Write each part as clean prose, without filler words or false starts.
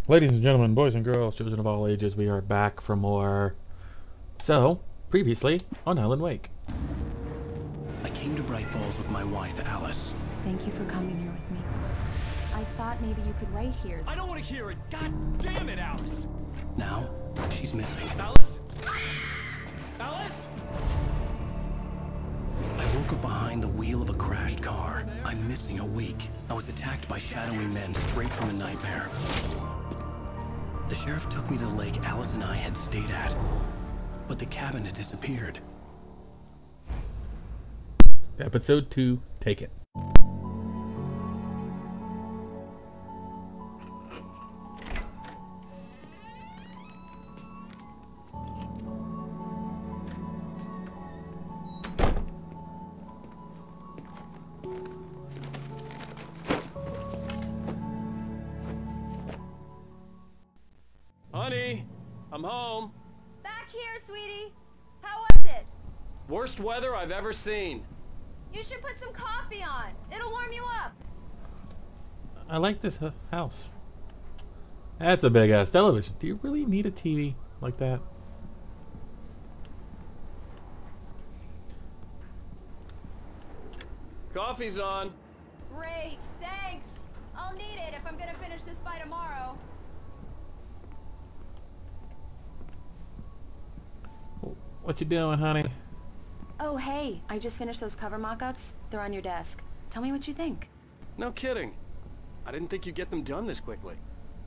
Ladies and gentlemen, boys and girls, children of all ages, we are back for more. So, previously on Alan Wake. I came to Bright Falls with my wife, Alice. Thank you for coming here with me. I thought maybe you could write here. I don't want to hear it! God damn it, Alice! Now, she's missing. Alice? Alice? I woke up behind the wheel of a crashed car. I'm missing a week. I was attacked by shadowy men straight from a nightmare. The sheriff took me to the lake Alice and I had stayed at, but the cabin had disappeared. Episode 2, take it. Honey, I'm home. Back here, sweetie. How was it? Worst weather I've ever seen. You should put some coffee on. It'll warm you up. I like this house. That's a big ass television. Do you really need a TV like that? Coffee's on. Great, thanks. I'll need it if I'm gonna finish this by tomorrow. What you doing, honey? Oh, hey, I just finished those cover mock-ups. They're on your desk. Tell me what you think. No kidding. I didn't think you'd get them done this quickly.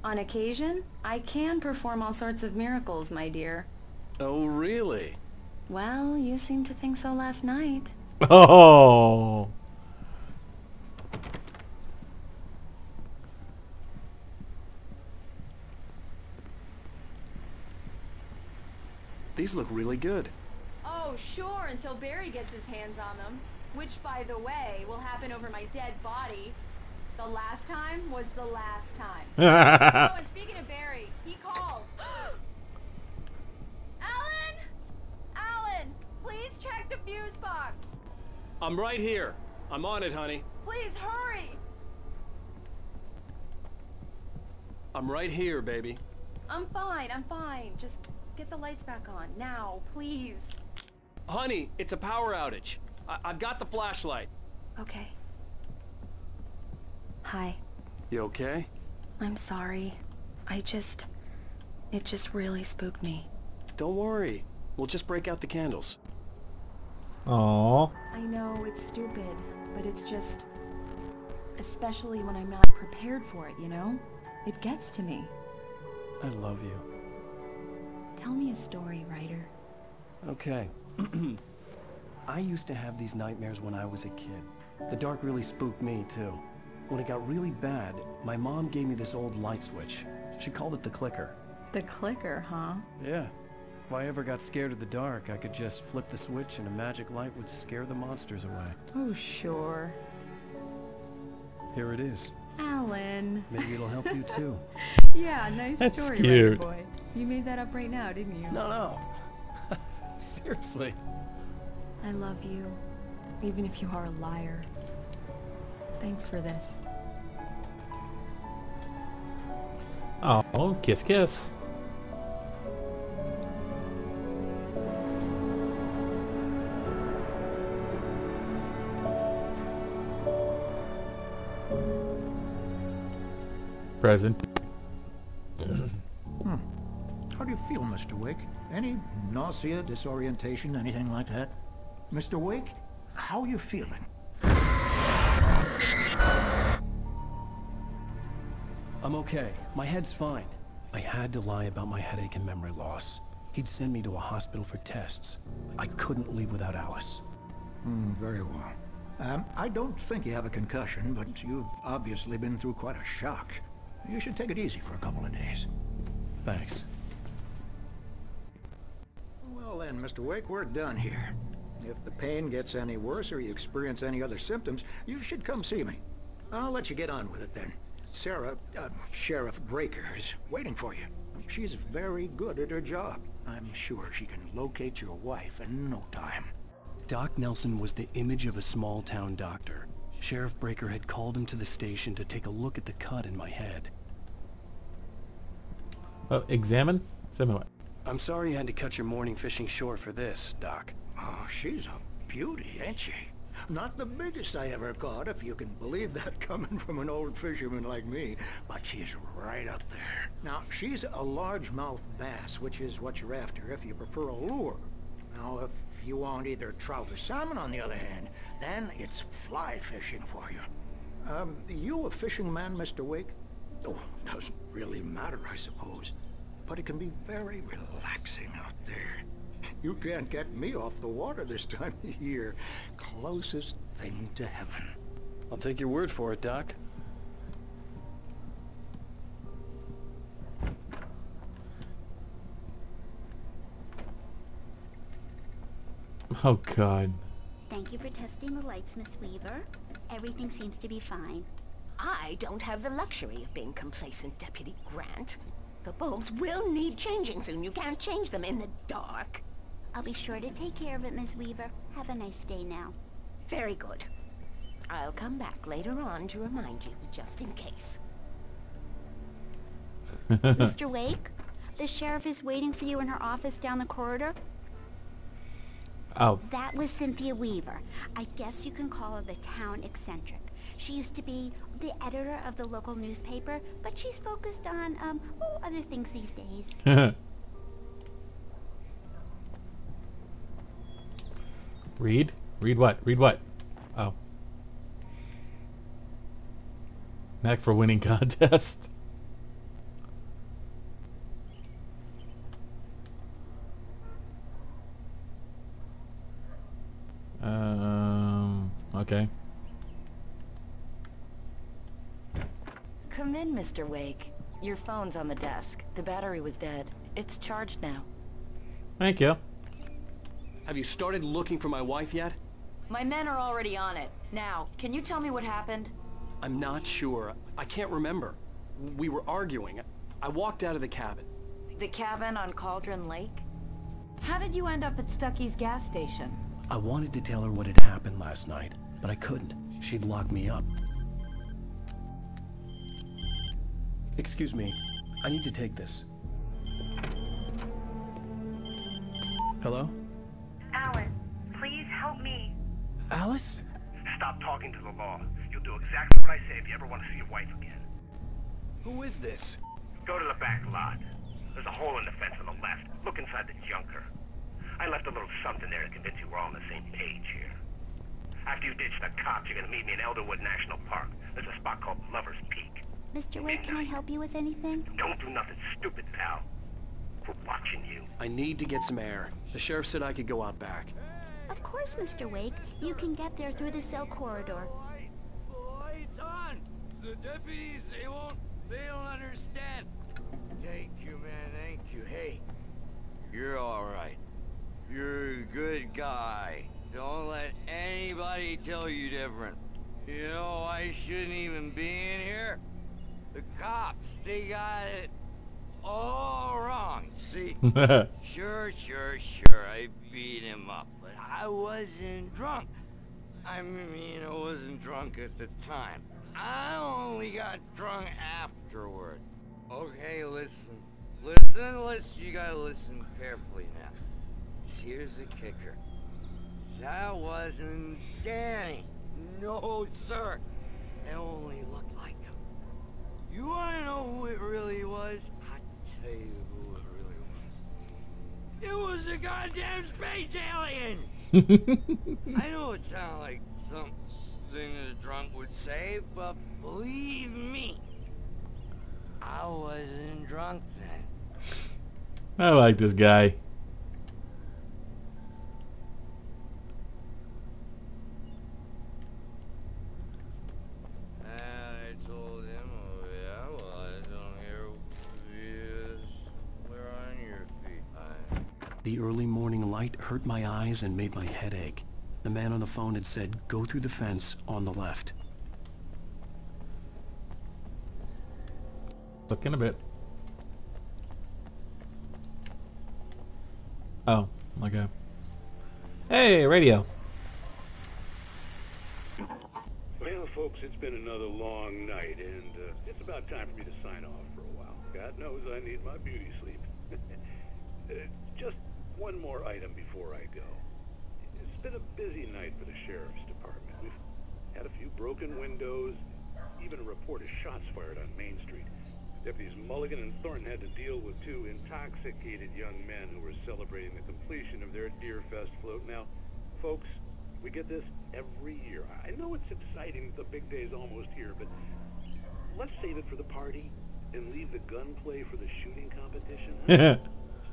On occasion, I can perform all sorts of miracles, my dear. Oh, really? Well, you seemed to think so last night. Oh! These look really good. Oh, sure, until Barry gets his hands on them. Which, by the way, will happen over my dead body. The last time was the last time. Oh, and speaking of Barry, he called. Alan! Alan! Please check the fuse box. I'm right here. I'm on it, honey. Please, hurry! I'm right here, baby. I'm fine, I'm fine. Just get the lights back on. Now, please. Honey, it's a power outage. I've got the flashlight. Okay. Hi. You okay? I'm sorry. It just really spooked me. Don't worry. We'll just break out the candles. Aww. I know it's stupid, but it's just... especially when I'm not prepared for it, you know? It gets to me. I love you. Tell me a story, writer. Okay. I used to have these nightmares when I was a kid. The dark really spooked me, too. When it got really bad, my mom gave me this old light switch. She called it the clicker. The clicker, huh? Yeah. If I ever got scared of the dark, I could just flip the switch and a magic light would scare the monsters away. Oh, sure. Here it is. Alan. Maybe it'll help you, too. Yeah, nice That's story, cute. writer boy. You made that up right now, didn't you? No. Seriously. I love you, even if you are a liar. Thanks for this. Oh, kiss, kiss. Present. How do you feel, Mr. Wake? Any nausea, disorientation, anything like that? Mr. Wake, how are you feeling? I'm okay. My head's fine. I had to lie about my headache and memory loss. He'd send me to a hospital for tests. I couldn't leave without Alice. Very well. I don't think you have a concussion, but you've obviously been through quite a shock. You should take it easy for a couple of days. Thanks. Well then, Mr. Wake, we're done here. If the pain gets any worse or you experience any other symptoms, you should come see me. I'll let you get on with it then. Sarah, Sheriff Breaker, is waiting for you. She's very good at her job. I'm sure she can locate your wife in no time. Doc Nelson was the image of a small-town doctor. Sheriff Breaker had called him to the station to take a look at the cut in my head. Oh, examine? Examine what? I'm sorry you had to cut your morning fishing short for this, Doc. Oh, she's a beauty, ain't she? Not the biggest I ever caught, if you can believe that coming from an old fisherman like me, but she's right up there. Now, she's a largemouth bass, which is what you're after if you prefer a lure. Now, if you want either trout or salmon, on the other hand, then it's fly fishing for you. You a fishing man, Mr. Wake? Oh, doesn't really matter, I suppose. But it can be very relaxing out there. You can't get me off the water this time of year. Closest thing to heaven. I'll take your word for it, Doc. Oh, God. Thank you for testing the lights, Miss Weaver. Everything seems to be fine. I don't have the luxury of being complacent, Deputy Grant. The bulbs will need changing soon. You can't change them in the dark. I'll be sure to take care of it, Miss Weaver. Have a nice day now. Very good. I'll come back later on to remind you, just in case. Mr. Wake, the sheriff is waiting for you in her office down the corridor. Oh. That was Cynthia Weaver. I guess you can call her the town eccentric. She used to be the editor of the local newspaper, but she's focused on, other things these days. Read? Read what? Read what? Oh. Knack for winning contest. Okay. Come in, Mr. Wake. Your phone's on the desk. The battery was dead. It's charged now. Thank you. Have you started looking for my wife yet? My men are already on it. Now, can you tell me what happened? I'm not sure. I can't remember. We were arguing. I walked out of the cabin. The cabin on Cauldron Lake? How did you end up at Stucky's gas station? I wanted to tell her what had happened last night, but I couldn't. She'd lock me up. Excuse me. I need to take this. Hello? Alan, please help me. Alice? Stop talking to the law. You'll do exactly what I say if you ever want to see your wife again. Who is this? Go to the back lot. There's a hole in the fence on the left. Look inside the junker. I left a little something there to convince you we're all on the same page here. After you ditch the cops, you're gonna meet me in Elderwood National Park. There's a spot called Lover's Peak. Mr. Wake, can I help you with anything? Don't do nothing stupid, pal. We're watching you. I need to get some air. The sheriff said I could go out back. Of course, Mr. Wake. You can get there through the cell corridor. Lights on! The deputies, they don't understand. Thank you, man, thank you. Hey, you're alright. You're a good guy. Don't let anybody tell you different. You know, I shouldn't even be in here. The cops, they got it all wrong. See? Sure, I beat him up, but I wasn't drunk. I mean, I wasn't drunk at the time. I only got drunk afterward. Okay, listen. You gotta listen carefully now. Here's the kicker. That wasn't Danny. No, sir. It only looked like him. You wanna know who it really was? I'll tell you who it really was. It was a goddamn space alien! I know it sounds like something a drunk would say, but believe me, I wasn't drunk then. I like this guy. I told him, oh yeah, well, I don't hear you. We're on your feet. The early morning light hurt my eyes and made my head ache. The man on the phone had said, go through the fence on the left. Look in a bit. Oh, okay. Hey, radio. Well, folks, folks, it's been another long night, and it's about time for me to sign off for a while. God knows I need my beauty sleep. Just one more item before I go. It's been a busy night for the sheriff's department. We've had a few broken windows, even a report of shots fired on Main Street. Deputies Mulligan and Thornton had to deal with two intoxicated young men who were celebrating the completion of their Deerfest float. Now, folks, we get this every year. I know it's exciting, the big day's almost here, but let's save it for the party and leave the gunplay for the shooting competition. There's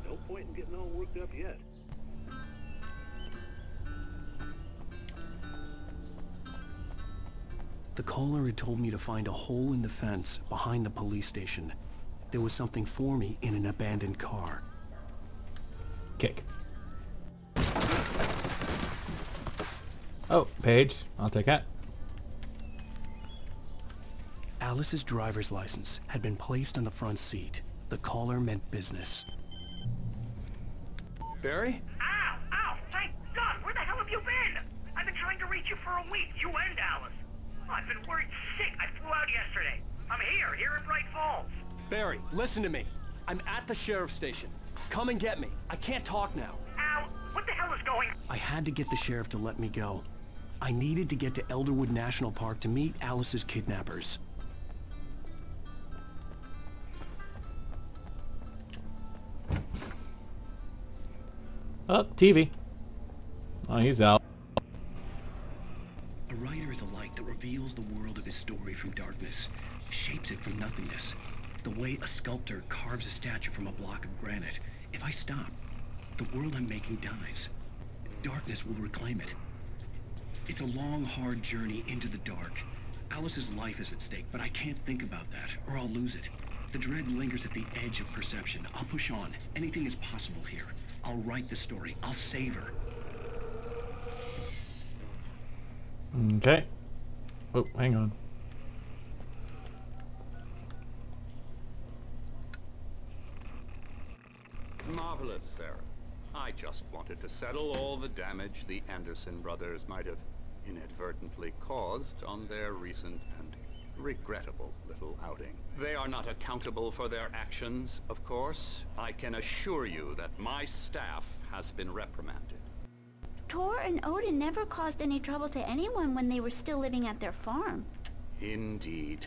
no point in getting all worked up yet. The caller had told me to find a hole in the fence behind the police station. There was something for me in an abandoned car. Kick. Oh, Paige. I'll take that. Alice's driver's license had been placed on the front seat. The caller meant business. Barry? Ow! Ow! Thank God! Where the hell have you been? I've been trying to reach you for a week. You and Alice. I've been worried sick. I flew out yesterday. I'm here in Bright Falls. Barry, listen to me. I'm at the sheriff's station. Come and get me. I can't talk now. Al, what the hell is going on? I had to get the sheriff to let me go. I needed to get to Elderwood National Park to meet Alice's kidnappers. Oh, TV. Oh, he's out. A writer is a light that reveals the world of his story from darkness, shapes it from nothingness. The way a sculptor carves a statue from a block of granite. If I stop, the world I'm making dies. Darkness will reclaim it. It's a long, hard journey into the dark. Alice's life is at stake, but I can't think about that, or I'll lose it. The dread lingers at the edge of perception. I'll push on. Anything is possible here. I'll write the story. I'll save her. Okay. Oh, hang on. Marvelous, Sarah. I just wanted to settle all the damage the Anderson brothers might have inadvertently caused on their recent and regrettable little outing. They are not accountable for their actions, of course. I can assure you that my staff has been reprimanded. Tor and Odin never caused any trouble to anyone when they were still living at their farm. Indeed.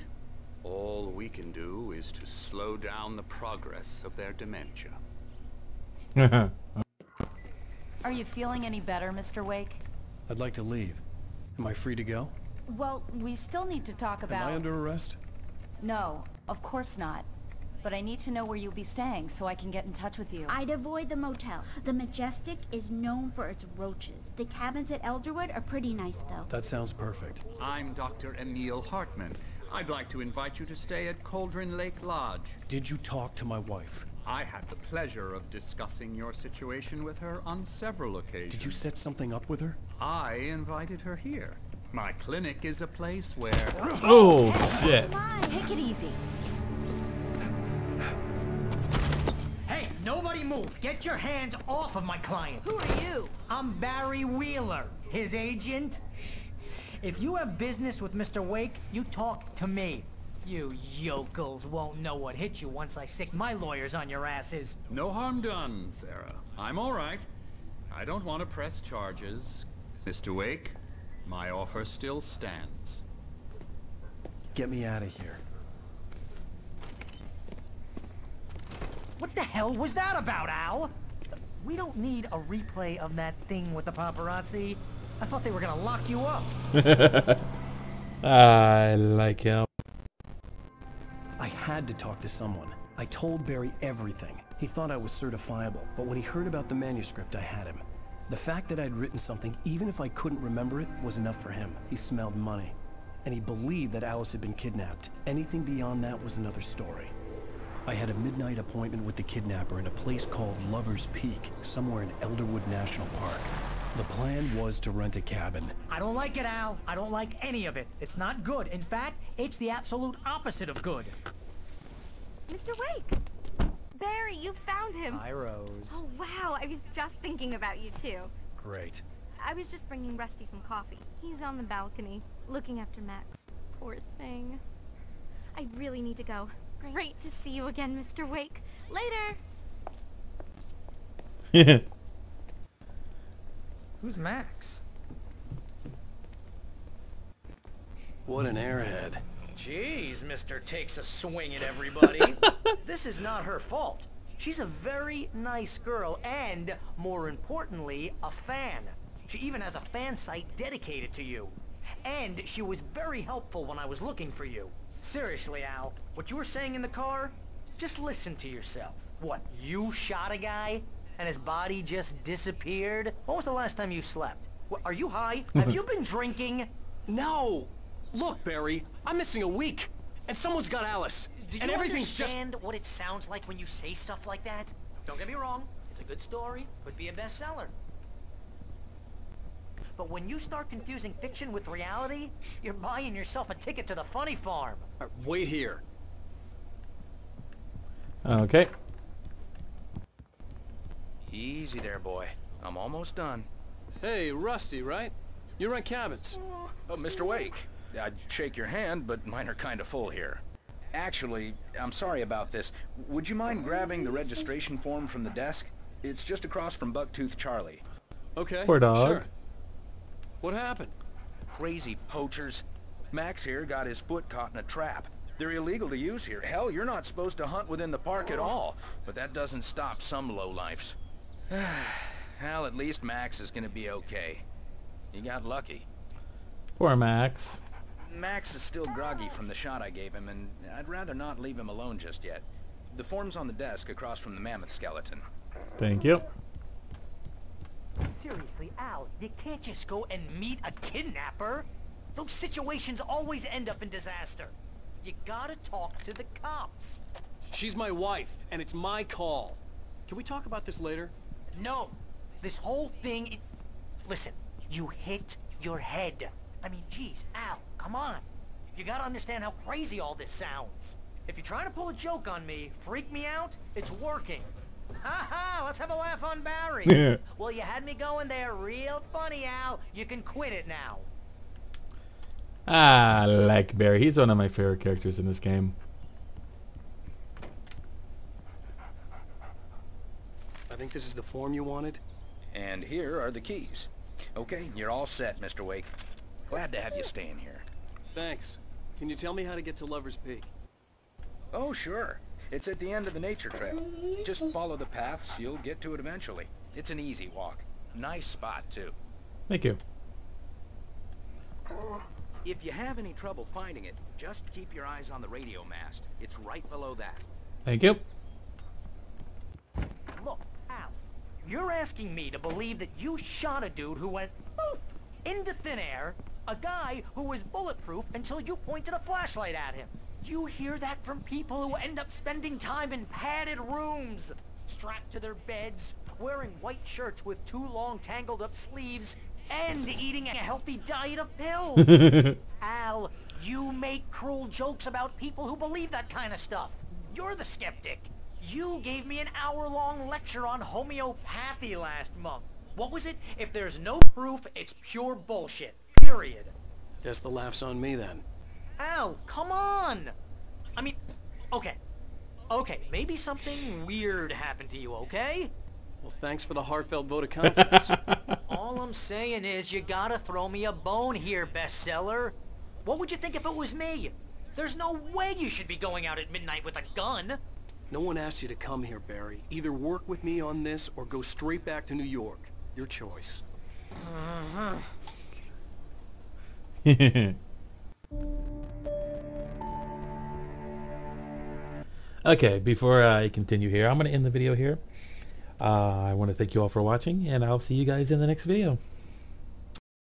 All we can do is to slow down the progress of their dementia. Are you feeling any better, Mr. Wake? I'd like to leave. Am I free to go? Well, we still need to talk about... Am I under arrest? No, of course not. But I need to know where you'll be staying so I can get in touch with you. I'd avoid the motel. The Majestic is known for its roaches. The cabins at Elderwood are pretty nice, though. That sounds perfect. I'm Dr. Emil Hartman. I'd like to invite you to stay at Cauldron Lake Lodge. Did you talk to my wife? I had the pleasure of discussing your situation with her on several occasions. Did you set something up with her? I invited her here. My clinic is a place where... Oh, shit. Take it easy. Hey, nobody move. Get your hands off of my client. Who are you? I'm Barry Wheeler, his agent. If you have business with Mr. Wake, you talk to me. You yokels won't know what hit you once I sick my lawyers on your asses. No harm done, Sarah. I'm all right. I don't want to press charges. Mr. Wake, my offer still stands. Get me out of here. What the hell was that about, Al? We don't need a replay of that thing with the paparazzi. I thought they were gonna lock you up. I like him. I had to talk to someone. I told Barry everything. He thought I was certifiable, but when he heard about the manuscript, I had him. The fact that I'd written something, even if I couldn't remember it, was enough for him. He smelled money. And he believed that Alice had been kidnapped. Anything beyond that was another story. I had a midnight appointment with the kidnapper in a place called Lover's Peak, somewhere in Elderwood National Park. The plan was to rent a cabin. I don't like it, Al. I don't like any of it. It's not good. In fact, it's the absolute opposite of good. Mr. Wake! Barry, you found him! Hi, Rose. Oh, wow. I was just thinking about you, too. Great. I was just bringing Rusty some coffee. He's on the balcony, looking after Max. Poor thing. I really need to go. Great to see you again, Mr. Wake. Later! Who's Max? What an airhead. Jeez, Mr. Takes a swing at everybody. This is not her fault. She's a very nice girl and, more importantly, a fan. She even has a fan site dedicated to you. And she was very helpful when I was looking for you. Seriously, Al, what you were saying in the car? Just listen to yourself. What, you shot a guy and his body just disappeared? When was the last time you slept? What, are you high? Have you been drinking? No! Look, Barry, I'm missing a week, and someone's got Alice. Do you and everything's understand what it sounds like when you say stuff like that? Don't get me wrong, it's a good story, could be a bestseller. But when you start confusing fiction with reality, you're buying yourself a ticket to the funny farm. Wait here. Okay. Easy there, boy. I'm almost done. Hey, Rusty, right? You rent cabins. Oh, Mr. Wake. I'd shake your hand, but mine are kind of full here. Actually, I'm sorry about this. Would you mind grabbing the registration form from the desk? It's just across from Bucktooth Charlie. Okay, Poor dog. sure. What happened? Crazy poachers. Max here got his foot caught in a trap. They're illegal to use here. Hell, you're not supposed to hunt within the park at all. But that doesn't stop some lowlifes. Well, at least Max is gonna be okay. He got lucky. Poor Max. Max is still groggy from the shot I gave him, and I'd rather not leave him alone just yet. The form's on the desk across from the mammoth skeleton. Thank you. Seriously, Al, you can't just go and meet a kidnapper. Those situations always end up in disaster. You gotta talk to the cops. She's my wife, and it's my call. Can we talk about this later? No, this whole thing listen, you hit your head. I mean, geez, Al, come on. You gotta understand how crazy all this sounds. If you're trying to pull a joke on me, freak me out, it's working. Ha ha, let's have a laugh on Barry. Well, you had me going there real funny, Al. You can quit it now. I like Barry. He's one of my favorite characters in this game. I think this is the form you wanted. And here are the keys. Okay, you're all set, Mr. Wake. Glad to have you staying here. Thanks. Can you tell me how to get to Lover's Peak? Oh, sure. It's at the end of the nature trail. Just follow the paths, you'll get to it eventually. It's an easy walk. Nice spot, too. Thank you. If you have any trouble finding it, just keep your eyes on the radio mast. It's right below that. Thank you. Look, Al, you're asking me to believe that you shot a dude who went poof into thin air, a guy who was bulletproof until you pointed a flashlight at him. You hear that from people who end up spending time in padded rooms, strapped to their beds, wearing white shirts with too long tangled up sleeves, and eating a healthy diet of pills. Al, you make cruel jokes about people who believe that kind of stuff. You're the skeptic. You gave me an hour-long lecture on homeopathy last month. What was it? If there's no proof, it's pure bullshit. Period. Guess the laugh's on me then. Al, come on! I mean, okay, maybe something weird happened to you, okay? Well, thanks for the heartfelt vote of confidence. All I'm saying is you gotta throw me a bone here, bestseller. What would you think if it was me? There's no way you should be going out at midnight with a gun. No one asked you to come here, Barry. Either work with me on this or go straight back to New York. Your choice. Okay, before I continue here, I'm going to end the video here. I want to thank you all for watching, and I'll see you guys in the next video.